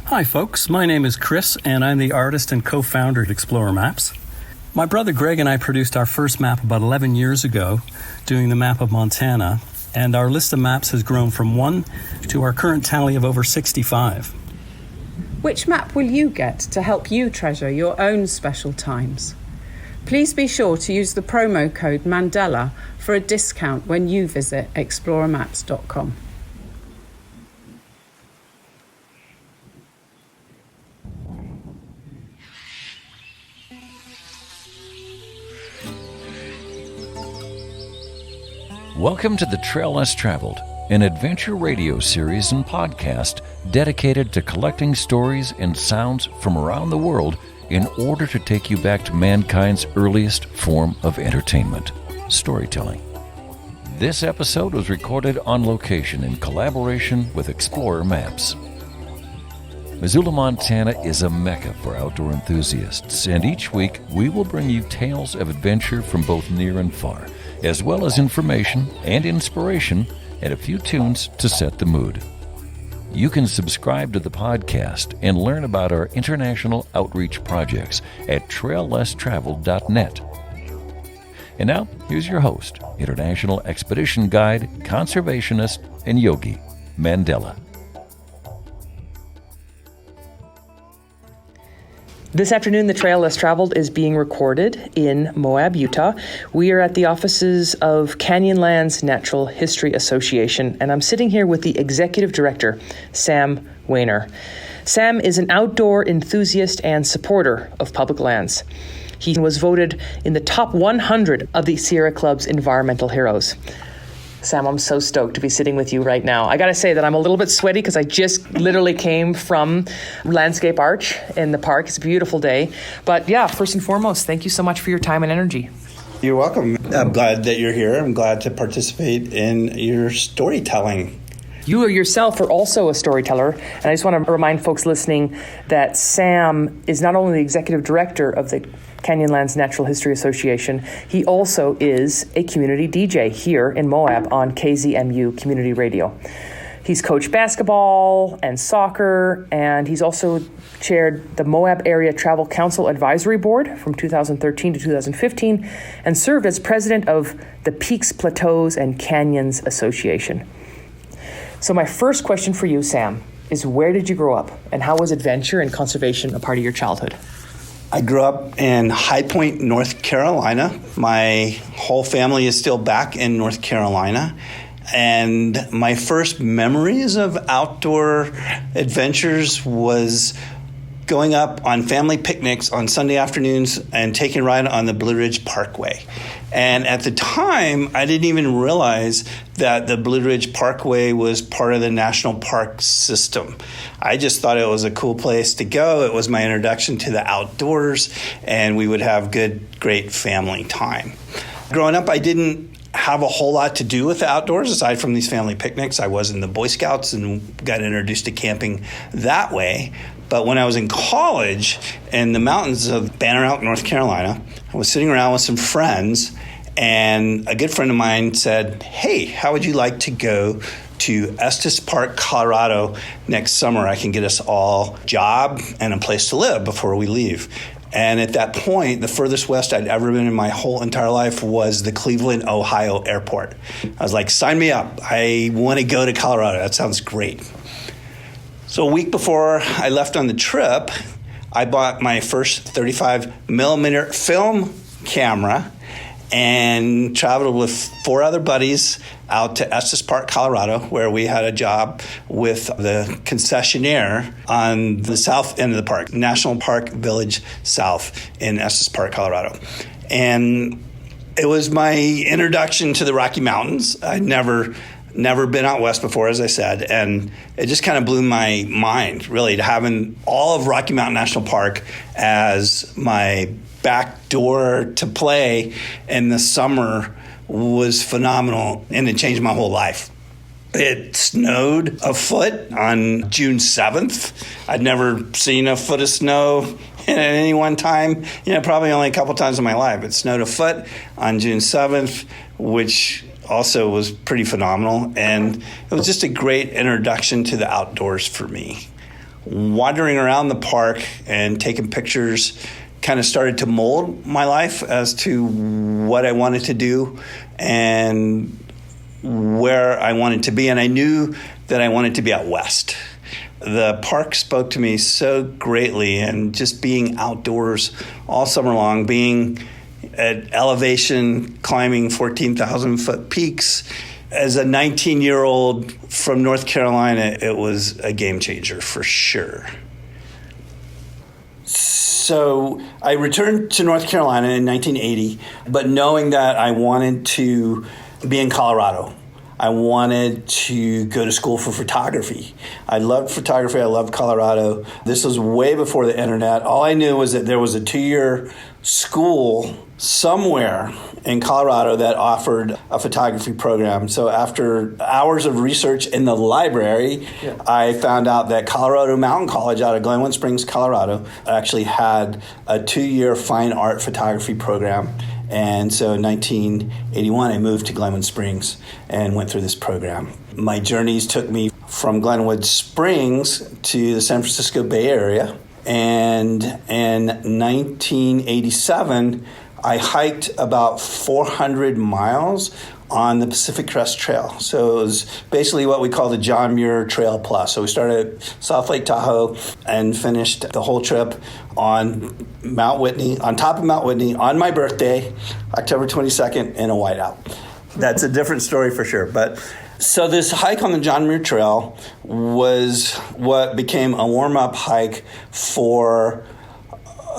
Hi folks, my name is Chris and I'm the artist and co-founder at Explorer Maps. My brother Greg and I produced our first map about 11 years ago, doing the map of Montana, and our list of maps has grown from 1 to our current tally of over 65. Which map will you get to help you treasure your own special times? Please be sure to use the promo code Mandela for a discount when you visit explorermaps.com. Welcome to the Trail Less Traveled, an adventure radio series and podcast dedicated to collecting stories and sounds from around the world in order to take you back to mankind's earliest form of entertainment, storytelling. This episode was recorded on location in collaboration with Explorer Maps. Missoula, Montana is a mecca for outdoor enthusiasts, and each week we will bring you tales of adventure from both near and far, as well as information and inspiration and a few tunes to set the mood. You can subscribe to the podcast and learn about our international outreach projects at traillesstraveled.net. And now, here's your host, international expedition guide, conservationist, and yogi, Mandela. This afternoon, the Trail Less Traveled is being recorded in Moab, Utah. We are at the offices of Canyonlands Natural History Association, and I'm sitting here with the executive director, Sam Weiner. Sam is an outdoor enthusiast and supporter of public lands. He was voted in the top 100 of the Sierra Club's environmental heroes. Sam, I'm so stoked to be sitting with you right now. I got to say that I'm a little bit sweaty because I just literally came from Landscape Arch in the park. It's a beautiful day. But yeah, first and foremost, thank you so much for your time and energy. You're welcome. I'm glad that you're here. I'm glad to participate in your storytelling. You yourself are also a storyteller, and I just want to remind folks listening that Sam is not only the executive director of the Canyonlands Natural History Association, he also is a community DJ here in Moab on KZMU Community Radio. He's coached basketball and soccer, and he's also chaired the Moab Area Travel Council Advisory Board from 2013 to 2015 and served as president of the Peaks, Plateaus, and Canyons Association. So my first question for you, Sam, is where did you grow up, and how was adventure and conservation a part of your childhood? I grew up in High Point, North Carolina. My whole family is still back in North Carolina. And my first memories of outdoor adventures was going up on family picnics on Sunday afternoons and taking a ride on the Blue Ridge Parkway. And at the time, I didn't even realize that the Blue Ridge Parkway was part of the national park system. I just thought it was a cool place to go. It was my introduction to the outdoors, and we would have great family time. Growing up, I didn't have a whole lot to do with the outdoors aside from these family picnics. I was in the Boy Scouts and got introduced to camping that way. But when I was in college in the mountains of Banner Elk, North Carolina, I was sitting around with some friends, and a good friend of mine said, "Hey, how would you like to go to Estes Park, Colorado next summer? I can get us all a job and a place to live before we leave." And at that point, the furthest west I'd ever been in my whole entire life was the Cleveland, Ohio airport. I was like, sign me up. I want to go to Colorado. That sounds great. So a week before I left on the trip, I bought my first 35 millimeter film camera and traveled with 4 other buddies out to Estes Park, Colorado, where we had a job with the concessionaire on the south end of the park, National Park Village South in Estes Park, Colorado. And it was my introduction to the Rocky Mountains. I'd never been out west before, as I said, and it just kind of blew my mind, really, to having all of Rocky Mountain National Park as my back door to play in the summer was phenomenal, and it changed my whole life. It snowed a foot on June 7th. I'd never seen a foot of snow at any one time, probably only a couple times in my life. It snowed a foot on June 7th, which also was pretty phenomenal, and it was just a great introduction to the outdoors for me. wandering around the park and taking pictures kind of started to mold my life as to what I wanted to do and where I wanted to be. And I knew that I wanted to be out west. The park spoke to me so greatly, and just being outdoors all summer long, being at elevation, climbing 14,000-foot peaks. As a 19-year-old from North Carolina, it was a game changer for sure. So I returned to North Carolina in 1980, but knowing that I wanted to be in Colorado. I wanted to go to school for photography. I loved photography. I loved Colorado. This was way before the internet. All I knew was that there was a 2-year school somewhere in Colorado that offered a photography program. So after hours of research in the library, I found out that Colorado Mountain College out of Glenwood Springs, Colorado, actually had a 2-year fine art photography program. And so in 1981, I moved to Glenwood Springs and went through this program. My journeys took me from Glenwood Springs to the San Francisco Bay Area. And in 1987, I hiked about 400 miles on the Pacific Crest Trail. So it was basically what we call the John Muir Trail Plus. So we started at South Lake Tahoe and finished the whole trip on Mount Whitney, on top of Mount Whitney, on my birthday, October 22nd, in a whiteout. That's a different story for sure. But so this hike on the John Muir Trail was what became a warm-up hike for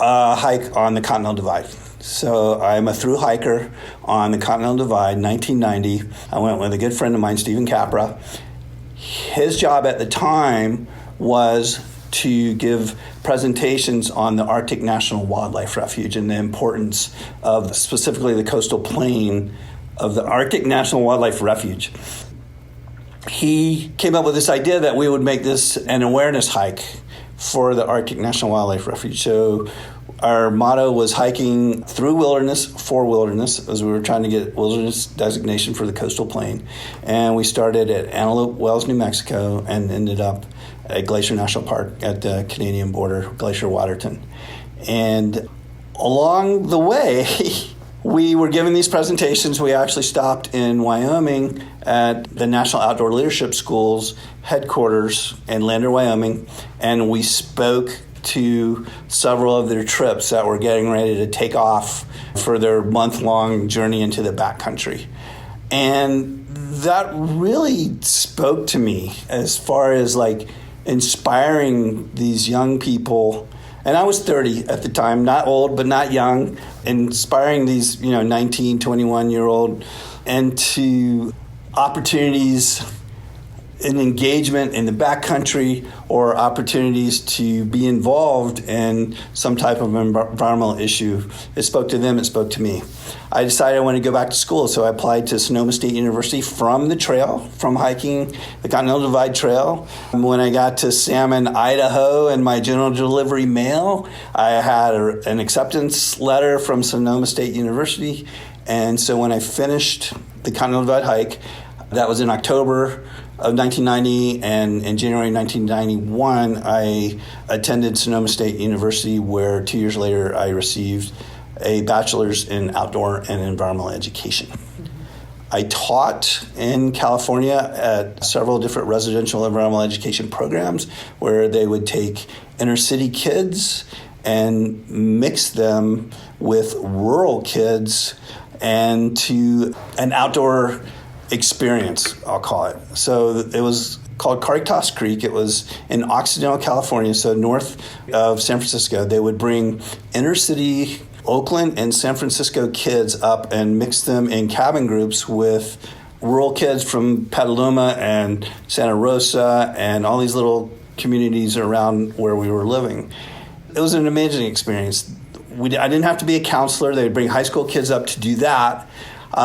a hike on the Continental Divide. So I'm a through hiker on the Continental Divide, 1990. I went with a good friend of mine, Stephen Capra. His job at the time was to give presentations on the Arctic National Wildlife Refuge and the importance of specifically the coastal plain of the Arctic National Wildlife Refuge. He came up with this idea that we would make this an awareness hike for the Arctic National Wildlife Refuge. So our motto was hiking through wilderness for wilderness, as we were trying to get wilderness designation for the coastal plain. And we started at Antelope Wells, New Mexico, and ended up at Glacier National Park at the Canadian border, Glacier Waterton. And along the way, we were giving these presentations. We actually stopped in Wyoming at the National Outdoor Leadership School's headquarters in Lander, Wyoming, and we spoke to several of their trips that were getting ready to take off for their month-long journey into the backcountry. And that really spoke to me as far as like inspiring these young people. And I was 30 at the time, not old, but not young, inspiring these, 19, 21-year-old into opportunities and engagement in the backcountry or opportunities to be involved in some type of environmental issue. It spoke to them, it spoke to me. I decided I wanted to go back to school, so I applied to Sonoma State University from the trail, from hiking the Continental Divide Trail. When I got to Salmon, Idaho, and my general delivery mail, I had an acceptance letter from Sonoma State University. And so when I finished the Continental Divide hike, that was in October of 1990, and in January 1991, I attended Sonoma State University, where 2 years later I received a bachelor's in outdoor and environmental education. I taught in California at several different residential environmental education programs where they would take inner city kids and mix them with rural kids and to an outdoor experience, I'll call it. So it was called Caritas Creek. It was in Occidental, California, so north of San Francisco. They would bring inner city Oakland and San Francisco kids up and mix them in cabin groups with rural kids from Petaluma and Santa Rosa and all these little communities around where we were living. It was an amazing experience. I didn't have to be a counselor. They would bring high school kids up to do that.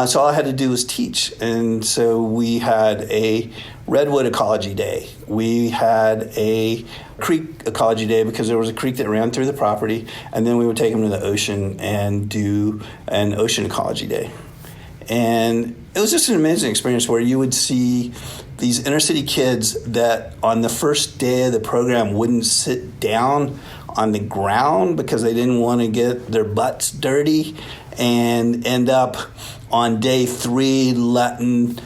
So all I had to do was teach. And so we had a Redwood Ecology Day. We had a Creek Ecology Day because there was a creek that ran through the property. And then we would take them to the ocean and do an Ocean Ecology Day. And it was just an amazing experience where you would see these inner city kids that on the first day of the program wouldn't sit down on the ground because they didn't want to get their butts dirty, and end up on day 3 letting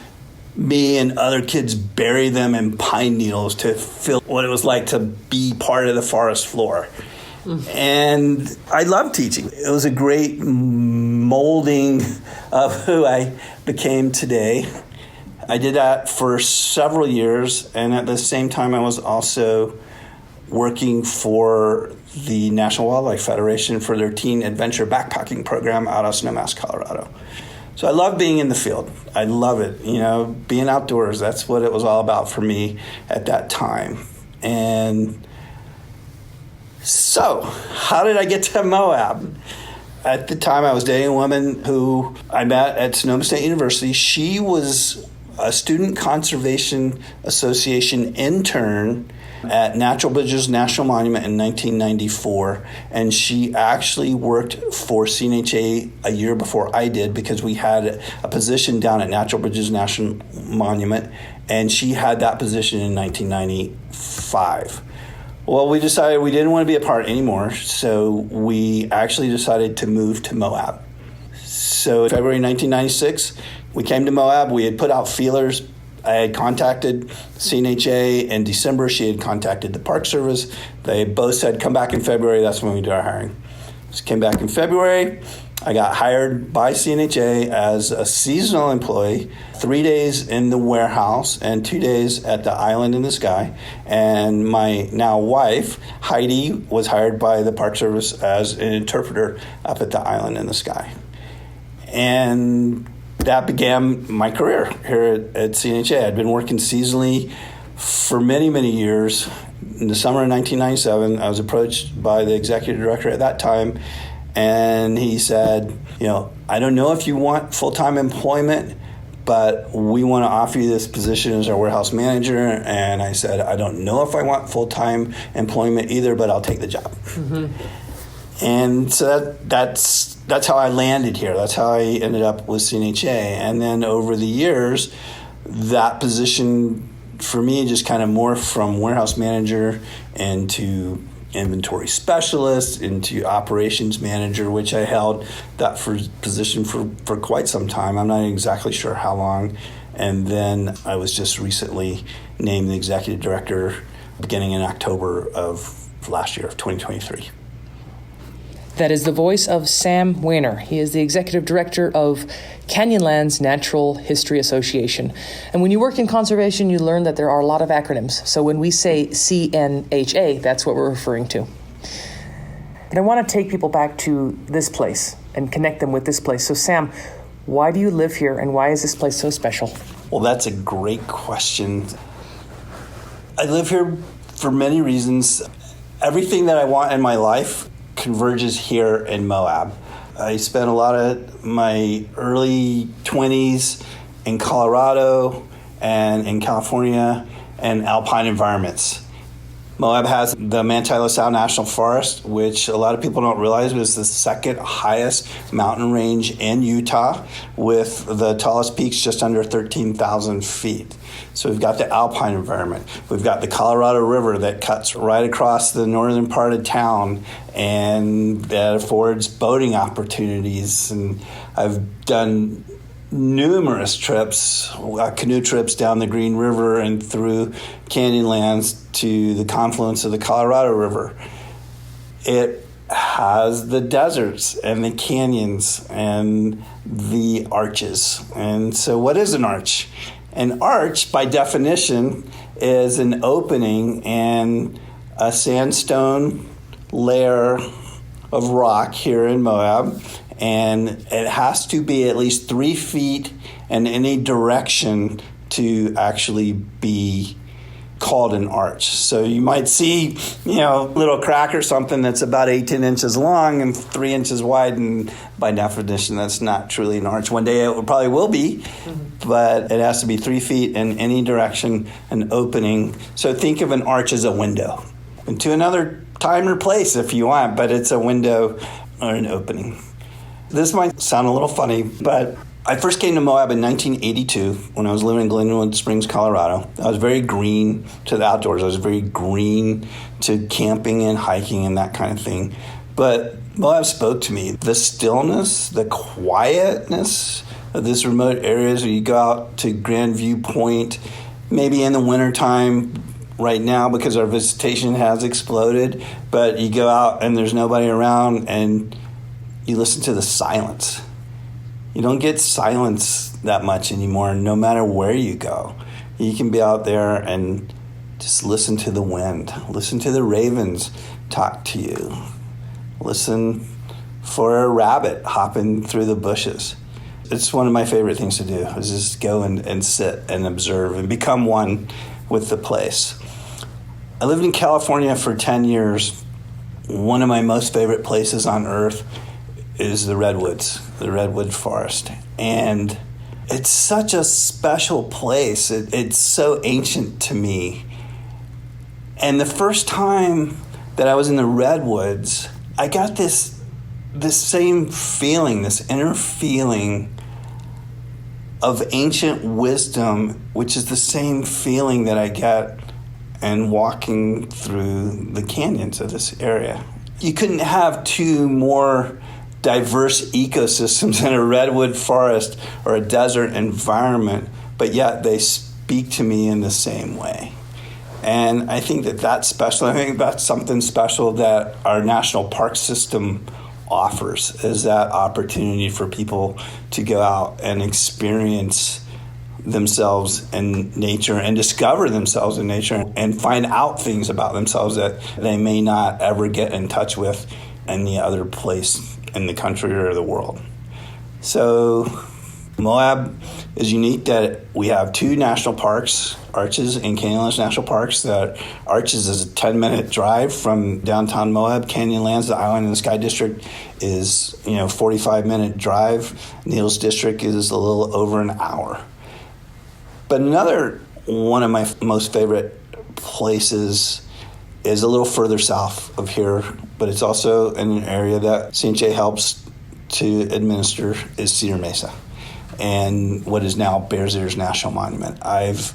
me and other kids bury them in pine needles to feel what it was like to be part of the forest floor. And I love teaching. It was a great molding of who I became today. I did that for several years, and at the same time I was also working for the National Wildlife Federation for their teen adventure backpacking program out of Snowmass, Colorado. So I love being in the field. I love it. Being outdoors, that's what it was all about for me at that time. And so, how did I get to Moab? At the time, I was dating a woman who I met at Sonoma State University. She was a Student Conservation Association intern at Natural Bridges National Monument in 1994, and she actually worked for CNHA a year before I did because we had a position down at Natural Bridges National Monument, and she had that position in 1995. Well, we decided we didn't want to be a part anymore, so we actually decided to move to Moab. So in February 1996, we came to Moab. We had put out feelers. I had contacted CNHA in December. She had contacted the Park Service. They both said, come back in February. That's when we did our hiring. So came back in February. I got hired by CNHA as a seasonal employee, 3 days in the warehouse and 2 days at the Island in the Sky. And my now wife, Heidi, was hired by the Park Service as an interpreter up at the Island in the Sky. And that began my career here at CNHA. I'd been working seasonally for many, many years. In the summer of 1997, I was approached by the executive director at that time, and he said, I don't know if you want full-time employment, but we want to offer you this position as our warehouse manager. And I said, I don't know if I want full-time employment either, but I'll take the job. Mm-hmm. And so that's how I landed here. That's how I ended up with CNHA. And then over the years, that position for me just kind of morphed from warehouse manager into inventory specialist, into operations manager, which I held that position for quite some time. I'm not exactly sure how long. And then I was just recently named the executive director beginning in October of last year, of 2023. That is the voice of Sam Weiner. He is the executive director of Canyonlands Natural History Association. And when you work in conservation, you learn that there are a lot of acronyms. So when we say CNHA, that's what we're referring to. But I want to take people back to this place and connect them with this place. So Sam, why do you live here and why is this place so special? Well, that's a great question. I live here for many reasons. Everything that I want in my life converges here in Moab. I spent a lot of my early 20s in Colorado and in California and alpine environments. Moab has the Manti-La Sal National Forest, which a lot of people don't realize was the second highest mountain range in Utah, with the tallest peaks just under 13,000 feet. So we've got the alpine environment. We've got the Colorado River that cuts right across the northern part of town, and that affords boating opportunities. And I've done numerous trips, canoe trips down the Green River and through Canyonlands to the confluence of the Colorado River. It has the deserts and the canyons and the arches. And so what is an arch? An arch, by definition, is an opening in a sandstone layer of rock here in Moab, and it has to be at least 3 feet in any direction to actually be called an arch. So you might see, a little crack or something that's about 10 inches long and 3 inches wide, and by definition, that's not truly an arch. One day it probably will be, but it has to be 3 feet in any direction, an opening. So think of an arch as a window, and to another time or place if you want, but it's a window or an opening. This might sound a little funny, but I first came to Moab in 1982 when I was living in Glenwood Springs, Colorado. I was very green to the outdoors. I was very green to camping and hiking and that kind of thing. But Moab spoke to me. The stillness, the quietness of this remote areas where you go out to Grand View Point, maybe in the wintertime right now because our visitation has exploded, but you go out and there's nobody around and you listen to the silence. You don't get silence that much anymore, no matter where you go. You can be out there and just listen to the wind, listen to the ravens talk to you, listen for a rabbit hopping through the bushes. It's one of my favorite things to do, is just go and sit and observe and become one with the place. I lived in California for 10 years. One of my most favorite places on earth is the redwoods, the redwood forest. And it's such a special place. It's so ancient to me. And the first time that I was in the redwoods, I got this same feeling, this inner feeling of ancient wisdom, which is the same feeling that I get in walking through the canyons of this area. You couldn't have two more diverse ecosystems in a redwood forest or a desert environment, but yet they speak to me in the same way. And I think that's special. I think that's something special that our national park system offers, is that opportunity for people to go out and experience themselves in nature and discover themselves in nature and find out things about themselves that they may not ever get in touch with any other place in the country or the world. So Moab is unique that we have two national parks, Arches and Canyonlands National Parks. That Arches is a 10-minute drive from downtown Moab. Canyonlands, the Island and the Sky District, is 45-minute drive. Needles District is a little over an hour. But another one of my most favorite places is a little further south of here, but it's also in an area that CNHA helps to administer, is Cedar Mesa, and what is now Bears Ears National Monument. I've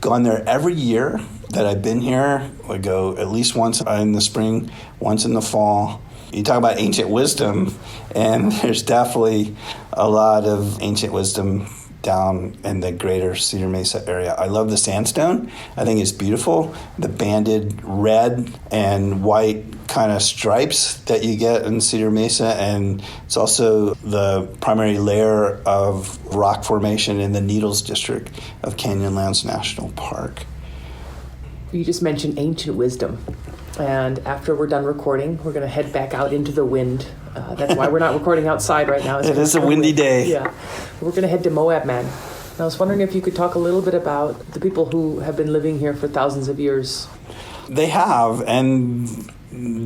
gone there every year that I've been here. I go at least once in the spring, once in the fall. You talk about ancient wisdom, and there's definitely a lot of ancient wisdom down in the greater Cedar Mesa area. I love the sandstone. I think it's beautiful. The banded red and white kind of stripes that you get in Cedar Mesa, and it's also the primary layer of rock formation in the Needles District of Canyonlands National Park. You just mentioned ancient wisdom. And after we're done recording, we're going to head back out into the wind. That's why we're not recording outside right now. It is a windy day. Yeah. We're going to head to Moab, man. And I was wondering if you could talk a little bit about the people who have been living here for thousands of years. They have, and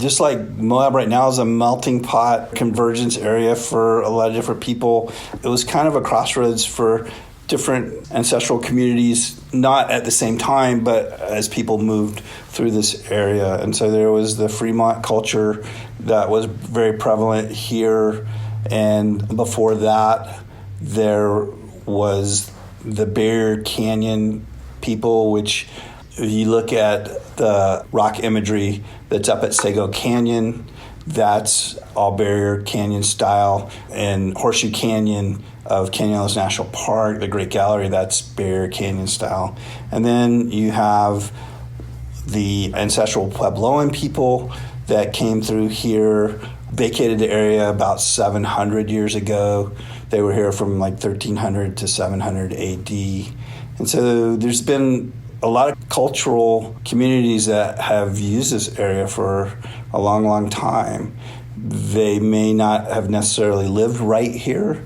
just like Moab right now is a melting pot convergence area for a lot of different people, it was kind of a crossroads for different ancestral communities, not at the same time, but as people moved through this area. And so there was the Fremont culture that was very prevalent here. And before that, there was the Bear Canyon people, which if you look at the rock imagery that's up at Sago Canyon, that's all Bear Canyon style. And Horseshoe Canyon of Canyonlands National Park, the Great Gallery, that's Bear Canyon style. And then you have the ancestral Puebloan people that came through here, vacated the area about 700 years ago. They were here from like 1300 to 700 AD. And so there's been a lot of cultural communities that have used this area for a long, long time. They may not have necessarily lived right here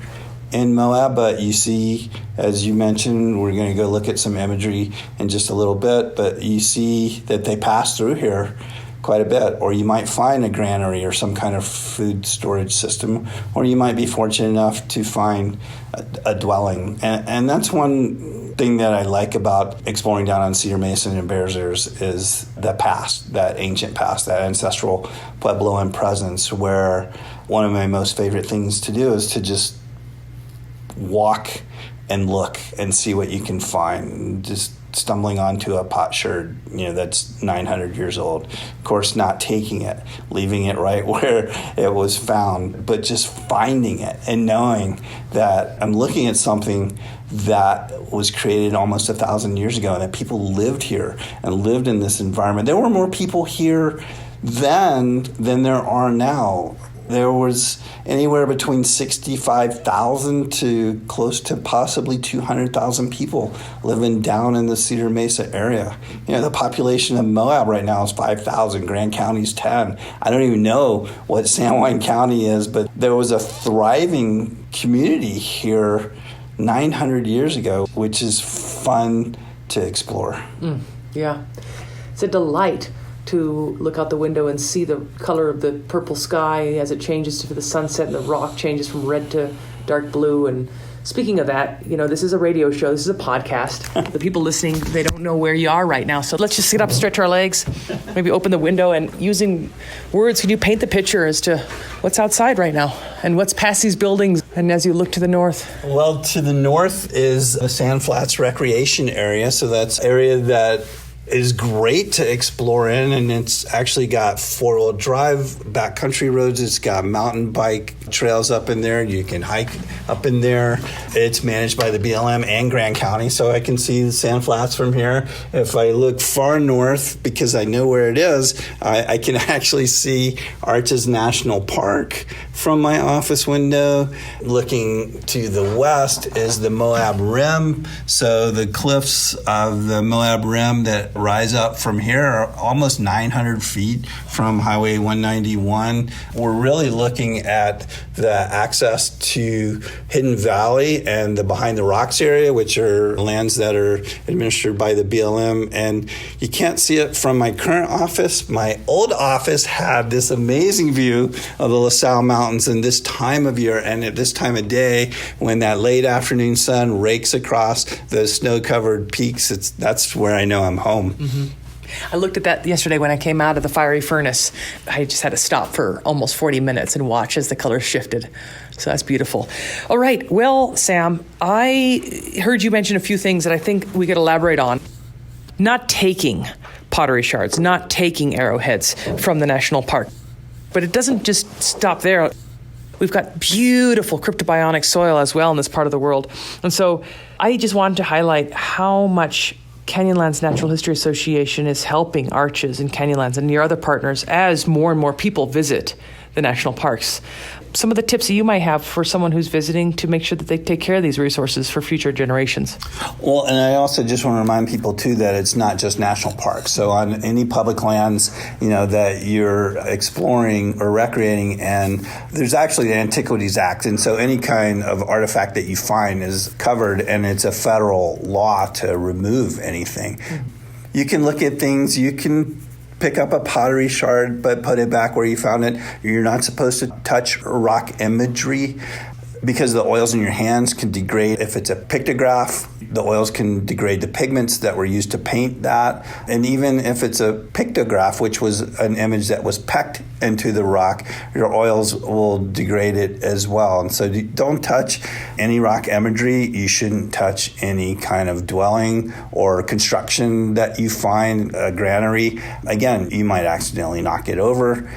in Moab, but you see, as you mentioned, we're going to go look at some imagery in just a little bit, but you see that they pass through here quite a bit, or you might find a granary or some kind of food storage system, or you might be fortunate enough to find a dwelling. And that's one thing that I like about exploring down on Cedar Mesa and Bears Ears is the past, that ancient past, that ancestral Puebloan presence, where one of my most favorite things to do is to just walk and look and see what you can find. Just stumbling onto a potsherd, that's 900 years old. Of course, not taking it, leaving it right where it was found, but just finding it and knowing that I'm looking at something that was created almost 1,000 years ago and that people lived here and lived in this environment. There were more people here then than there are now. There was anywhere between 65,000 to close to possibly 200,000 people living down in the Cedar Mesa area. The population of Moab right now is 5,000. Grand County's 10. I don't even know what San Juan County is, but there was a thriving community here 900 years ago, which is fun to explore. Yeah. It's a delight to look out the window and see the color of the purple sky as it changes to the sunset and the rock changes from red to dark blue. And speaking of that, this is a radio show. This is a podcast. The people listening, they don't know where you are right now. So let's just get up, stretch our legs, maybe open the window, and using words, can you paint the picture as to what's outside right now and what's past these buildings and as you look to the north? Well, to the north is the Sand Flats Recreation Area. So that's an area that is great to explore in, and it's actually got four-wheel drive backcountry roads. It's got mountain bike trails up in there. You can hike up in there. It's managed by the BLM and Grand County, so I can see the Sand Flats from here. If I look far north, because I know where it is, I can actually see Arches National Park from my office window. Looking to the west is the Moab Rim, so the cliffs of the Moab Rim that rise up from here are almost 900 feet from Highway 191. We're really looking at the access to Hidden Valley and the Behind the Rocks area, which are lands that are administered by the BLM. And you can't see it from my current office. My old office had this amazing view of the La Sal Mountains in this time of year and at this time of day when that late afternoon sun rakes across the snow-covered peaks. That's where I know I'm home. Mm-hmm. I looked at that yesterday when I came out of the fiery furnace. I just had to stop for almost 40 minutes and watch as the colors shifted. So that's beautiful. All right. Well, Sam, I heard you mention a few things that I think we could elaborate on. Not taking pottery shards, not taking arrowheads from the national park. But it doesn't just stop there. We've got beautiful cryptobionic soil as well in this part of the world. And so I just wanted to highlight how much Canyonlands Natural History Association is helping Arches and Canyonlands and your other partners as more and more people visit the national parks. Some of the tips that you might have for someone who's visiting to make sure that they take care of these resources for future generations. Well, and I also just want to remind people, too, that it's not just national parks. So on any public lands, that you're exploring or recreating, and there's actually the Antiquities Act. And so any kind of artifact that you find is covered, and it's a federal law to remove anything. You can look at things, you can pick up a pottery shard, but put it back where you found it. You're not supposed to touch rock imagery because the oils in your hands can degrade. If it's a pictograph, the oils can degrade the pigments that were used to paint that. And even if it's a pictograph, which was an image that was pecked into the rock, your oils will degrade it as well. And so don't touch any rock imagery. You shouldn't touch any kind of dwelling or construction that you find, a granary. Again, you might accidentally knock it over.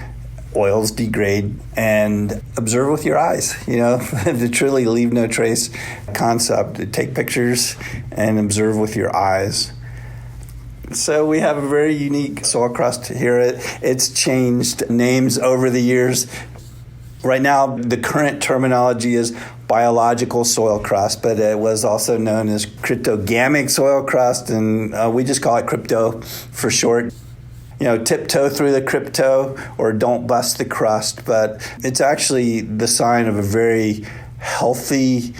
Oils degrade, and observe with your eyes, the truly leave no trace concept. Take pictures and observe with your eyes. So we have a very unique soil crust here. It's changed names over the years. Right now, the current terminology is biological soil crust, but it was also known as cryptogamic soil crust, and we just call it crypto for short. Tiptoe through the crypto or don't bust the crust, but it's actually the sign of a very healthy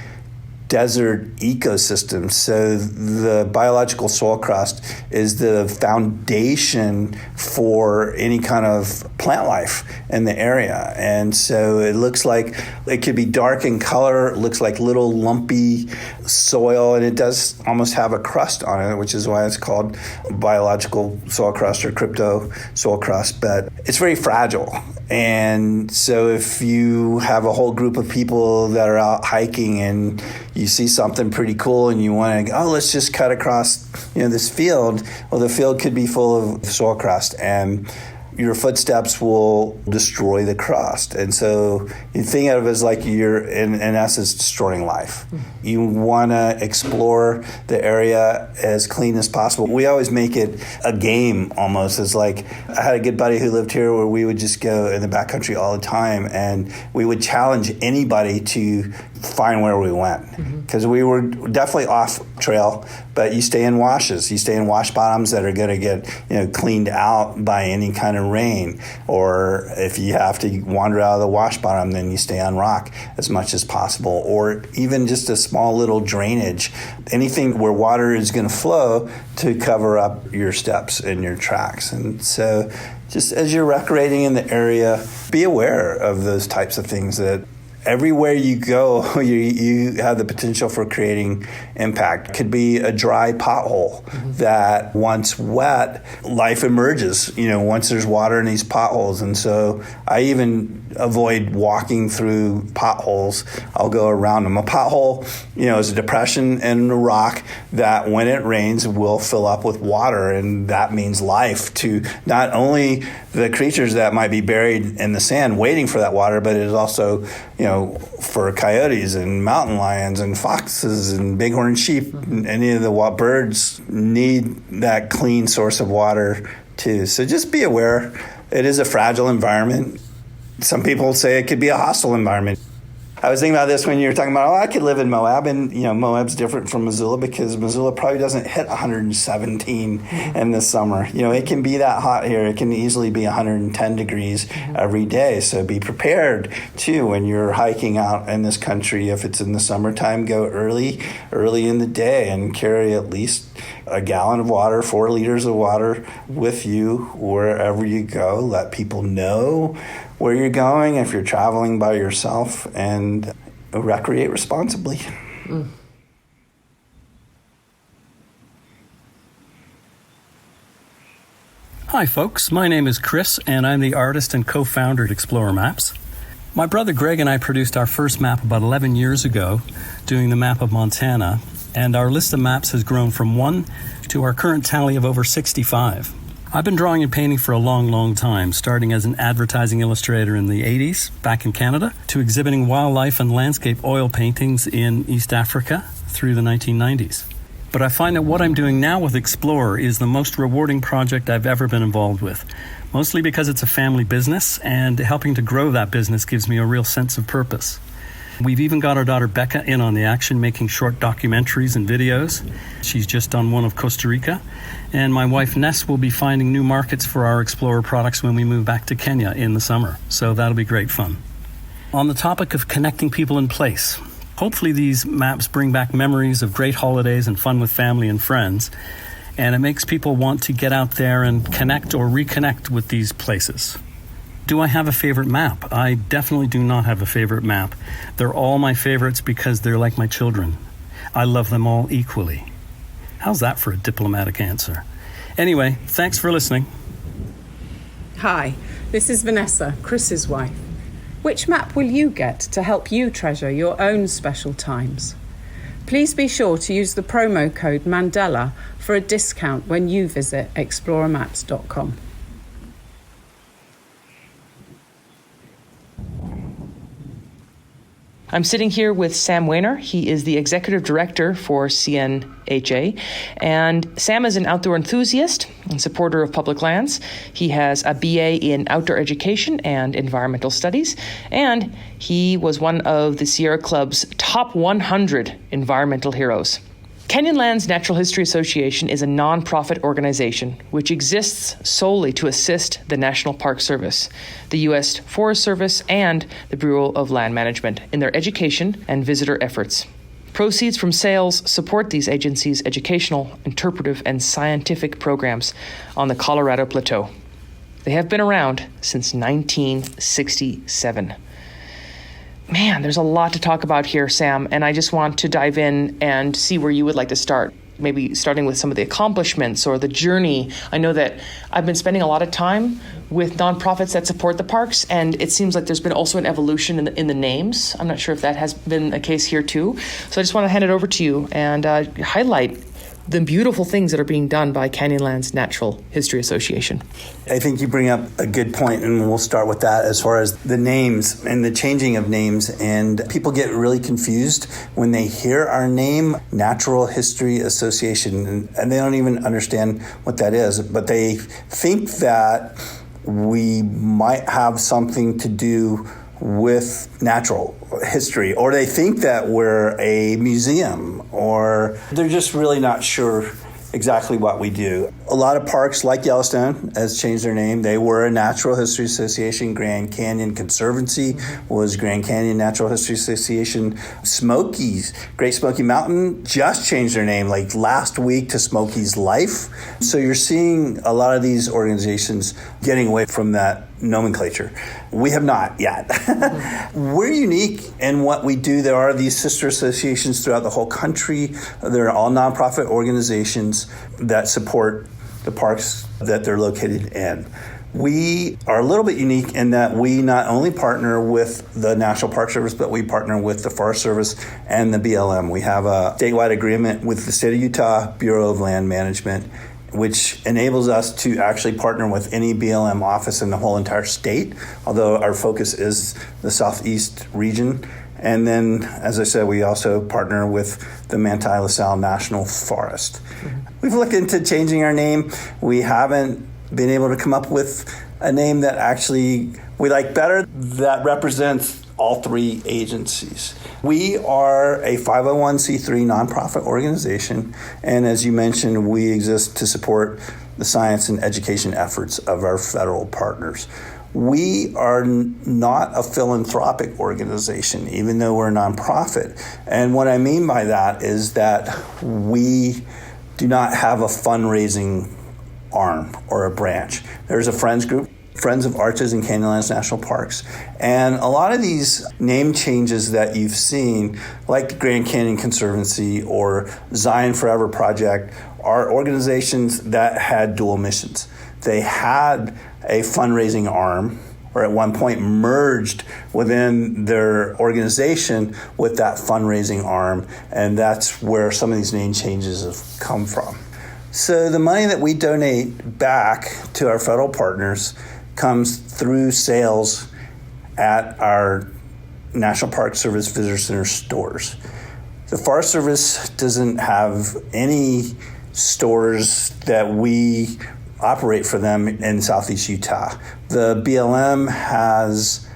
desert ecosystem. So the biological soil crust is the foundation for any kind of plant life in the area. And so it looks like it could be dark in color, it looks like little lumpy soil, and it does almost have a crust on it, which is why it's called biological soil crust or crypto soil crust, but it's very fragile. And so if you have a whole group of people that are out hiking and you see something pretty cool and you want to, let's just cut across, this field. Well, the field could be full of soil crust, and your footsteps will destroy the crust. And so you think of it as like you're, in essence, destroying life. You want to explore the area as clean as possible. We always make it a game almost. It's like, I had a good buddy who lived here where we would just go in the backcountry all the time, and we would challenge anybody to find where we went. Because we were definitely off trail, but you stay in washes. You stay in wash bottoms that are going to get cleaned out by any kind of rain. Or if you have to wander out of the wash bottom, then you stay on rock as much as possible. Or even just a small little drainage, anything where water is going to flow to cover up your steps and your tracks. And so just as you're recreating in the area, be aware of those types of things that everywhere you go, you have the potential for creating impact. It could be a dry pothole that once wet, life emerges, once there's water in these potholes. And so I even avoid walking through potholes. I'll go around them. A pothole, is a depression in the rock that when it rains will fill up with water. And that means life to not only the creatures that might be buried in the sand waiting for that water, but it is also, for coyotes and mountain lions and foxes and bighorn sheep, any of the birds need that clean source of water too. So just be aware. It is a fragile environment. Some people say it could be a hostile environment. I was thinking about this when you were talking about, I could live in Moab, and Moab's different from Missoula because Missoula probably doesn't hit 117 in the summer. It can be that hot here. It can easily be 110 degrees every day. So be prepared too when you're hiking out in this country. If it's in the summertime, go early in the day and carry at least a gallon of water, 4 liters of water with you wherever you go. Let people know where you're going if you're traveling by yourself, and recreate responsibly. Hi folks, my name is Chris and I'm the artist and co-founder at Explorer Maps. My brother Greg and I produced our first map about 11 years ago, doing the map of Montana, and our list of maps has grown from 1 to our current tally of over 65. I've been drawing and painting for a long time, starting as an advertising illustrator in the 80s back in Canada, to exhibiting wildlife and landscape oil paintings in East Africa through the 1990s. But I find that what I'm doing now with Explorer is the most rewarding project I've ever been involved with, mostly because it's a family business, and helping to grow that business gives me a real sense of purpose. We've even got our daughter Becca in on the action, making short documentaries and videos. She's just done one of Costa Rica. And my wife Ness will be finding new markets for our Explorer products when we move back to Kenya in the summer. So that'll be great fun. On the topic of connecting people in place, hopefully these maps bring back memories of great holidays and fun with family and friends. And it makes people want to get out there and connect or reconnect with these places. Do I have a favorite map? I definitely do not have a favorite map. They're all my favorites because they're like my children. I love them all equally. How's that for a diplomatic answer? Anyway, thanks for listening. Hi, this is Vanessa, Chris's wife. Which map will you get to help you treasure your own special times? Please be sure to use the promo code Mandela for a discount when you visit explorermaps.com. I'm sitting here with Sam Weiner. He is the executive director for CNHA. And Sam is an outdoor enthusiast and supporter of public lands. He has a BA in outdoor education and environmental studies. And he was one of the Sierra Club's top 100 environmental heroes. Canyonlands Natural History Association is a nonprofit organization which exists solely to assist the National Park Service, the U.S. Forest Service, and the Bureau of Land Management in their education and visitor efforts. Proceeds from sales support these agencies' educational, interpretive, and scientific programs on the Colorado Plateau. They have been around since 1967. Man, there's a lot to talk about here, Sam, and I just want to dive in and see where you would like to start. Maybe starting with some of the accomplishments or the journey. I know that I've been spending a lot of time with nonprofits that support the parks, and it seems like there's been also an evolution in the names. I'm not sure if that has been a case here too. So I just want to hand it over to you and highlight the beautiful things that are being done by Canyonlands Natural History Association. I think you bring up a good point, and we'll start with that as far as the names and the changing of names. And people get really confused when they hear our name, Natural History Association, and they don't even understand what that is. But they think that we might have something to do with natural history, or they think that we're a museum, or they're just really not sure exactly what we do. A lot of parks like Yellowstone has changed their name. They were a Natural History Association. Grand Canyon Conservancy was Grand Canyon Natural History Association. Smokies, Great Smoky Mountain just changed their name like last week to Smokies Life. So you're seeing a lot of these organizations getting away from that nomenclature. We have not yet. We're unique in what we do. There are these sister associations throughout the whole country. They're all nonprofit organizations that support the parks that they're located in. We are a little bit unique in that we not only partner with the National Park Service, but we partner with the Forest Service and the BLM. We have a statewide agreement with the State of Utah Bureau of Land Management, which enables us to actually partner with any BLM office in the whole entire state, although our focus is the southeast region. And then, as I said, we also partner with the Manti-La Sal National Forest. We've looked into changing our name. We haven't been able to come up with a name that actually we like better, that represents all three agencies. We are a 501c3 nonprofit organization, and as you mentioned, we exist to support the science and education efforts of our federal partners. We are not a philanthropic organization, even though we're a nonprofit. And what I mean by that is that we do not have a fundraising arm or a branch. There's a friends group, Friends of Arches and Canyonlands National Parks. And a lot of these name changes that you've seen, like the Grand Canyon Conservancy or Zion Forever Project, are organizations that had dual missions. They had a fundraising arm, or at one point merged within their organization with that fundraising arm, and that's where some of these name changes have come from. So the money that we donate back to our federal partners comes through sales at our National Park Service Visitor Center stores. The Forest Service doesn't have any stores that we operate for them in southeast Utah. The BLM has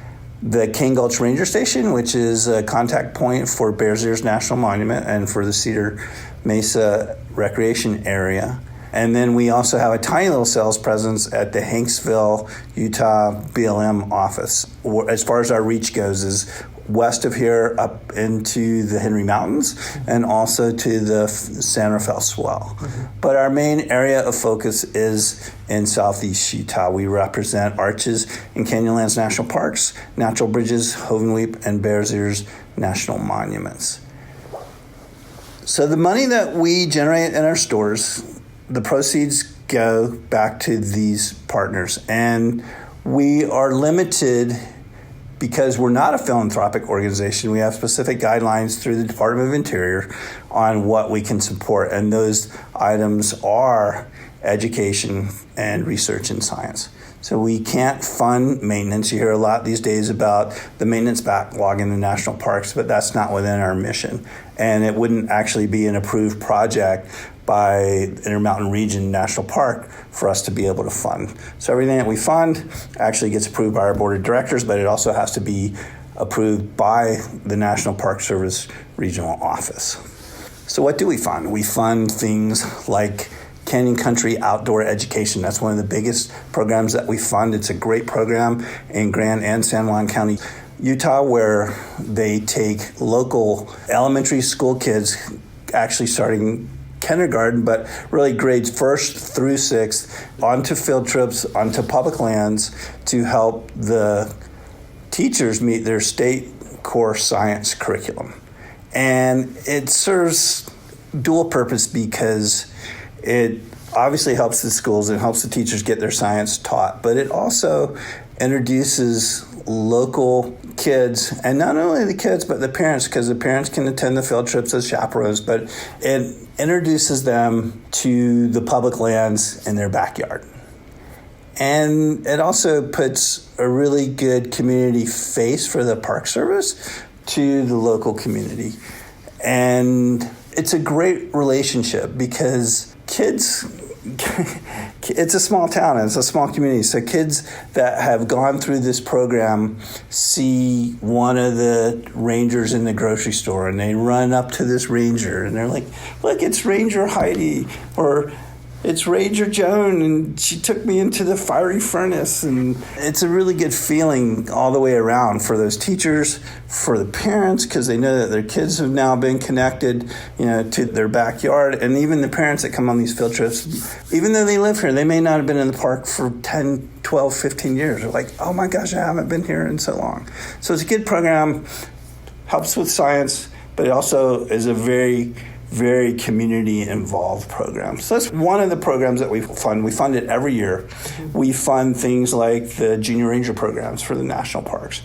the Grand Gulch Ranger Station, which is a contact point for Bears Ears National Monument and for the Cedar Mesa Recreation Area. And then we also have a tiny little sales presence at the Hanksville, Utah BLM office. As far as our reach goes, is west of here up into the Henry Mountains and also to the San Rafael Swell. But our main area of focus is in southeast Utah. We represent Arches and Canyonlands National Parks, Natural Bridges, Hovenweep, and Bears Ears National Monuments. So the money that we generate in our stores, the proceeds go back to these partners. And we are limited because we're not a philanthropic organization. We have specific guidelines through the Department of Interior on what we can support. And those items are education and research and science. So we can't fund maintenance. You hear a lot these days about the maintenance backlog in the national parks, but that's not within our mission. And it wouldn't actually be an approved project by Intermountain Region National Park for us to be able to fund. So everything that we fund actually gets approved by our board of directors, but it also has to be approved by the National Park Service Regional Office. So what do we fund? We fund things like Canyon Country Outdoor Education. That's one of the biggest programs that we fund. It's a great program in Grand and San Juan County, Utah, where they take local elementary school kids, actually starting kindergarten, but really grades 1st through 6th, onto field trips, onto public lands to help the teachers meet their state core science curriculum. And it serves dual purpose because it obviously helps the schools and helps the teachers get their science taught, but it also introduces local kids, and not only the kids, but the parents, because the parents can attend the field trips as chaperones, but it introduces them to the public lands in their backyard. And it also puts a really good community face for the Park Service to the local community. And it's a great relationship because kids, it's a small town and it's a small community. So kids that have gone through this program see one of the rangers in the grocery store and they run up to this ranger and they're like, look, it's Ranger Heidi, or it's Ranger Joan, and she took me into the fiery furnace. And it's a really good feeling all the way around for those teachers, for the parents, because they know that their kids have now been connected, to their backyard. And even the parents that come on these field trips, even though they live here, they may not have been in the park for 10, 12, 15 years. They're like, oh my gosh, I haven't been here in so long. So it's a good program, helps with science, but it also is a very community-involved program. So that's one of the programs that we fund. We fund it every year. We fund things like the Junior Ranger programs for the national parks.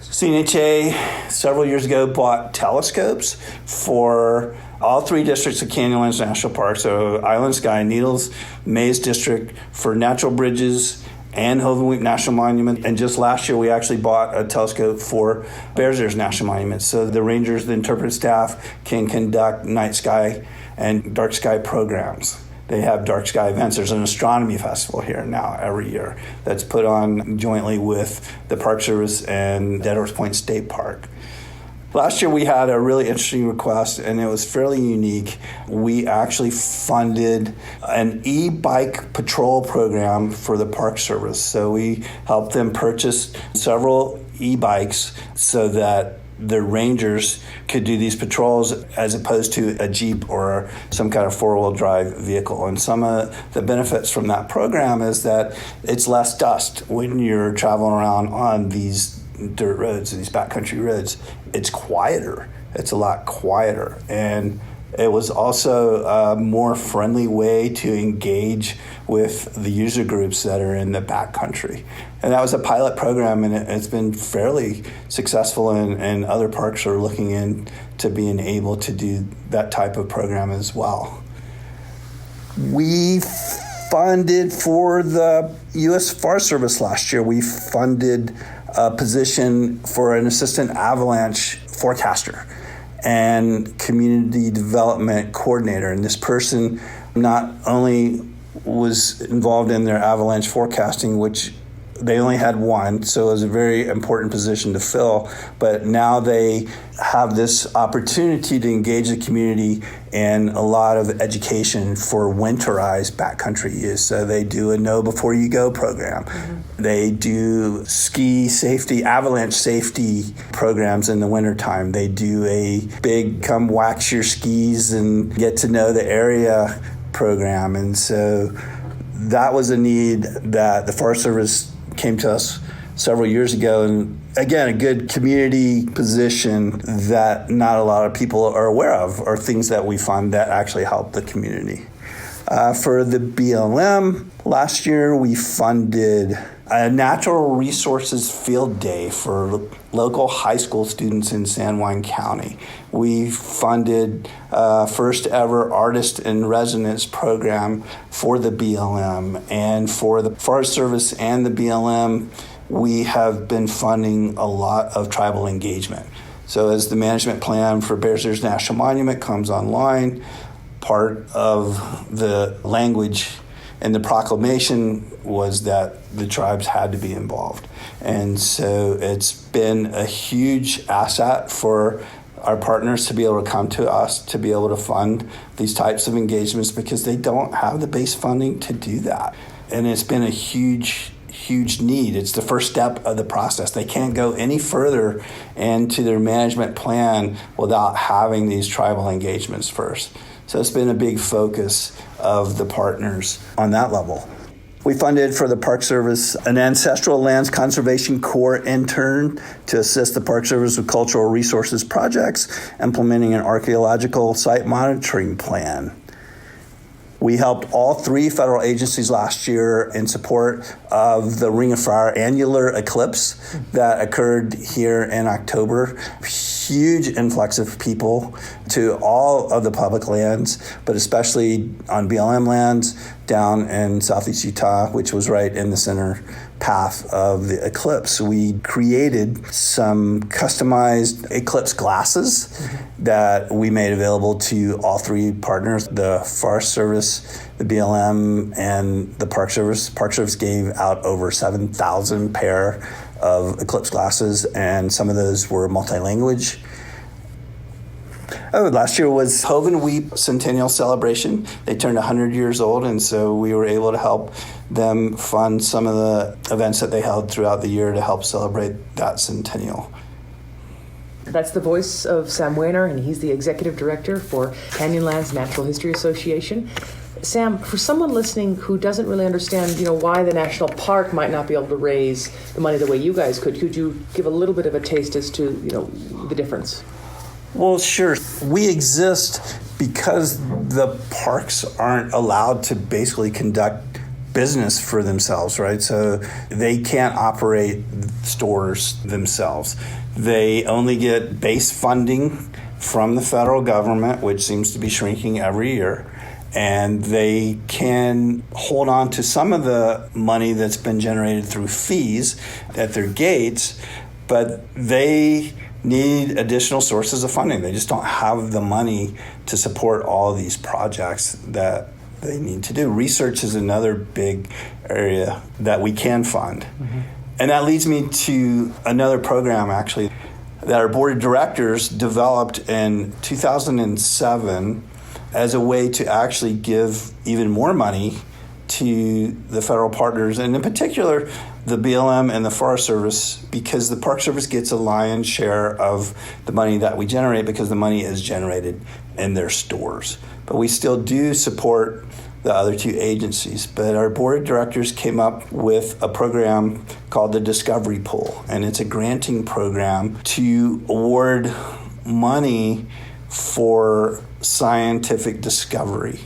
CNHA, several years ago, bought telescopes for all three districts of Canyonlands National Park, so Island Sky, Needles, Mays District, for natural bridges, and Hovenweep National Monument. And just last year, we actually bought a telescope for Bears Ears National Monument. So the rangers, the interpretive staff, can conduct night sky and dark sky programs. They have dark sky events. There's an astronomy festival here now every year that's put on jointly with the Park Service and Dead Horse Point State Park. Last year, we had a really interesting request, and it was fairly unique. We actually funded an e-bike patrol program for the Park Service. So we helped them purchase several e-bikes so that the rangers could do these patrols as opposed to a Jeep or some kind of four-wheel drive vehicle. And some of the benefits from that program is that it's less dust when you're traveling around on these dirt roads, these backcountry roads. It's quieter. It's a lot quieter. And it was also a more friendly way to engage with the user groups that are in the backcountry. And that was a pilot program, and it's been fairly successful, and other parks are looking into being able to do that type of program as well. We funded for the U.S. Forest Service last year. We funded a position for an assistant avalanche forecaster and community development coordinator. And this person not only was involved in their avalanche forecasting, which they only had one, so it was a very important position to fill, but now they have this opportunity to engage the community in a lot of education for winterized backcountry use. So they do a Know Before You Go program. Mm-hmm. They do ski safety, avalanche safety programs in the wintertime. They do a big come wax your skis and get to know the area program. And so that was a need that the Forest Service came to us several years ago, and again, a good community position that not a lot of people are aware of, or things that we fund that actually help the community. For the BLM, last year we funded a natural resources field day for local high school students in San Juan County. We funded first ever artist in residence program for the BLM, and for the Forest Service and the BLM, we have been funding a lot of tribal engagement. So as the management plan for Bears Ears National Monument comes online, part of the language and the proclamation was that the tribes had to be involved. And so it's been a huge asset for our partners to be able to come to us to be able to fund these types of engagements, because they don't have the base funding to do that. And it's been a huge need. It's the first step of the process. They can't go any further into their management plan without having these tribal engagements first. So it's been a big focus of the partners on that level. We funded for the Park Service an Ancestral Lands Conservation Corps intern to assist the Park Service with cultural resources projects, implementing an archaeological site monitoring plan. We helped all 3 federal agencies last year in support of the Ring of Fire annular eclipse that occurred here in October. Huge influx of people to all of the public lands, but especially on BLM lands down in southeast Utah, which was right in the center path of the eclipse. We created some customized eclipse glasses that we made available to all 3 partners, the Forest Service, the BLM, and the Park Service. Park Service gave out over 7,000 pair of eclipse glasses, and some of those were multi-language. Last year was Hovenweep Centennial Celebration. They turned 100 years old, and so we were able to help them fund some of the events that they held throughout the year to help celebrate that centennial. That's the voice of Sam Weiner, and he's the executive director for Canyonlands Natural History Association. Sam, for someone listening who doesn't really understand, why the national park might not be able to raise the money the way you guys could you give a little bit of a taste as to, the difference? Well, sure. We exist because the parks aren't allowed to basically conduct business for themselves, right? So they can't operate stores themselves. They only get base funding from the federal government, which seems to be shrinking every year. And they can hold on to some of the money that's been generated through fees at their gates, but they need additional sources of funding. They just don't have the money to support all of these projects that they need to do. Research is another big area that we can fund. Mm-hmm. And that leads me to another program, actually, that our board of directors developed in 2007 as a way to actually give even more money to the federal partners, and in particular, the BLM and the Forest Service, because the Park Service gets a lion's share of the money that we generate because the money is generated in their stores. But we still do support the other 2 agencies. But our board of directors came up with a program called the Discovery Pool, and it's a granting program to award money for scientific discovery.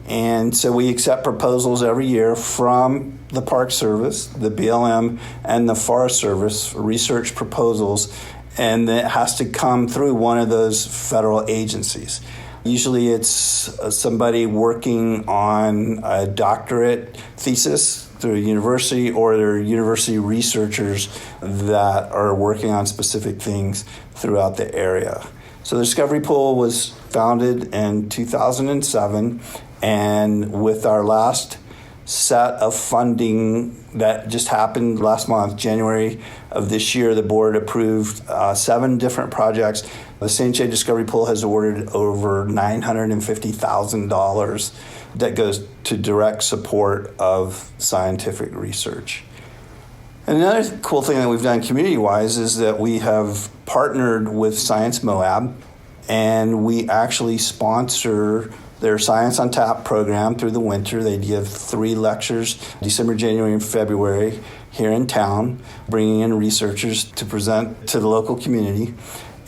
And so we accept proposals every year from the Park Service, the BLM, and the Forest Service, research proposals, and it has to come through one of those federal agencies. Usually it's somebody working on a doctorate thesis through a university, or they're university researchers that are working on specific things throughout the area. So the Discovery Pool was founded in 2007, and with our last set of funding that just happened last month, January of this year, the board approved 7 different projects. The CNHA Discovery Pool has awarded over $950,000 that goes to direct support of scientific research. And another cool thing that we've done community-wise is that we have partnered with Science Moab, and we actually sponsor their Science on Tap program through the winter. They give 3 lectures, December, January, and February here in town, bringing in researchers to present to the local community.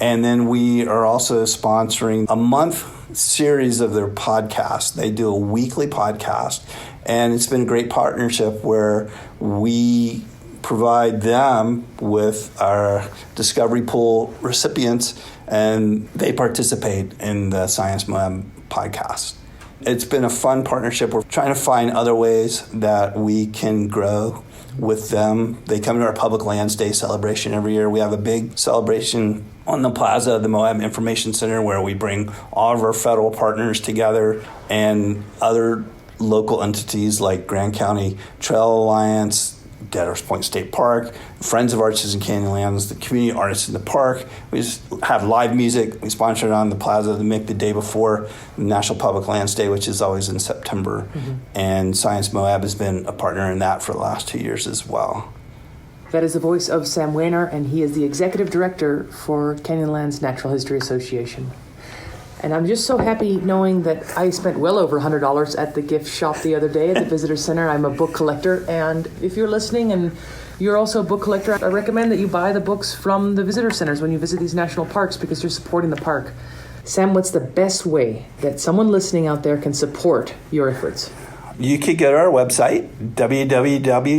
And then we are also sponsoring a month series of their podcast. They do a weekly podcast, and it's been a great partnership where we provide them with our Discovery Pool recipients, and they participate in the Science Moab podcast. It's been a fun partnership. We're trying to find other ways that we can grow with them. They come to our Public Lands Day celebration every year. We have a big celebration on the plaza of the Moab Information Center where we bring all of our federal partners together and other local entities like Grand County Trail Alliance, Dead Horse Point State Park, Friends of Arches and Canyonlands, the community artists in the park. We just have live music. We sponsor it on the plaza the day before the National Public Lands Day, which is always in September. Mm-hmm. And Science Moab has been a partner in that for the last 2 years as well. That is the voice of Sam Weiner, and he is the executive director for Canyonlands Natural History Association. And I'm just so happy knowing that I spent well over $100 at the gift shop the other day at the Visitor Center. I'm a book collector, and if you're listening and you're also a book collector, I recommend that you buy the books from the visitor centers when you visit these national parks because you're supporting the park. Sam, what's the best way that someone listening out there can support your efforts? You could go to our website, www.cnha.org.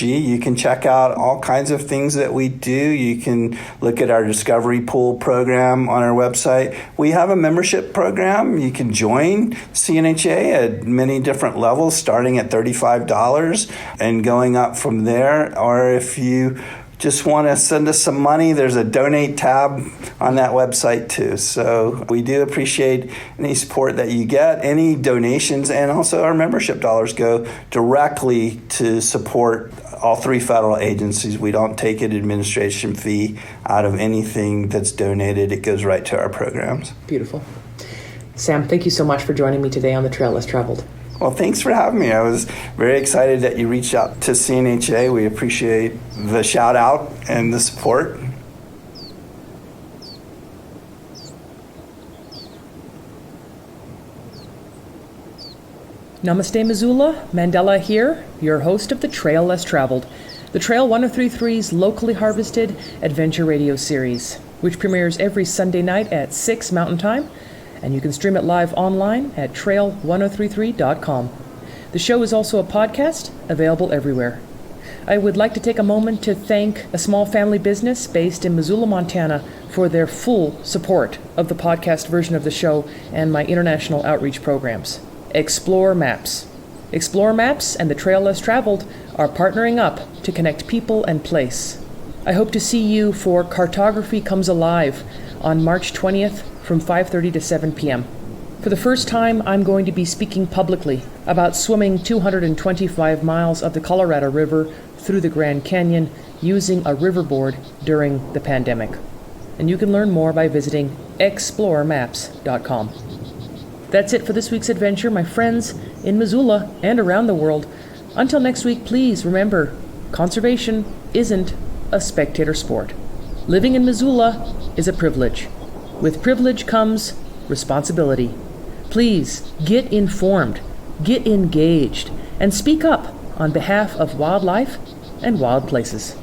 You can check out all kinds of things that we do. You can look at our Discovery Pool program on our website. We have a membership program. You can join CNHA at many different levels, starting at $35 and going up from there. Or if you just want to send us some money, there's a donate tab on that website too. So we do appreciate any support that you get. Any donations and also our membership dollars go directly to support all three federal agencies. We don't take an administration fee out of anything that's donated. It goes right to our programs. Beautiful. Sam, thank you so much for joining me today on The Trail Less Traveled. Well, thanks for having me. I was very excited that you reached out to CNHA. We appreciate the shout out and the support. Namaste, Missoula. Mandela here, your host of The Trail Less Traveled, the Trail 1033's locally harvested adventure radio series, which premieres every Sunday night at 6 Mountain Time, and you can stream it live online at trail1033.com. The show is also a podcast, available everywhere. I would like to take a moment to thank a small family business based in Missoula, Montana, for their full support of the podcast version of the show and my international outreach programs. Explore Maps. Explore Maps and the Trail Less Traveled are partnering up to connect people and place. I hope to see you for Cartography Comes Alive on March 20th from 5:30 to 7 p.m. For the first time, I'm going to be speaking publicly about swimming 225 miles of the Colorado River through the Grand Canyon using a riverboard during the pandemic. And you can learn more by visiting exploremaps.com. That's it for this week's adventure, my friends in Missoula and around the world. Until next week, please remember, conservation isn't a spectator sport. Living in Missoula is a privilege. With privilege comes responsibility. Please get informed, get engaged, and speak up on behalf of wildlife and wild places.